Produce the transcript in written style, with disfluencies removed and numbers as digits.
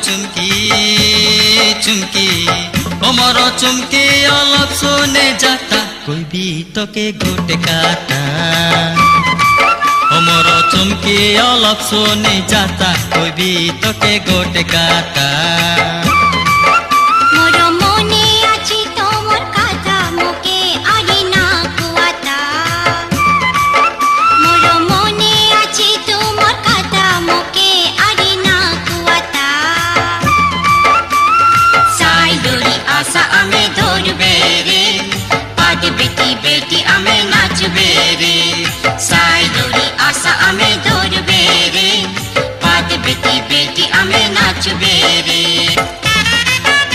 চুমকি চুমকি অমর চুমকি অলপ শুনে যাতা কইবি তোকে গোটে কাটা অমর চুমকি অলপ শুনে যাতা কইবি তোকে গোটে কাটা बेटी आमे नाचबे रे साइडोरी आशा आमे धरबे रे पाद बेटी आमे नाचबे रे।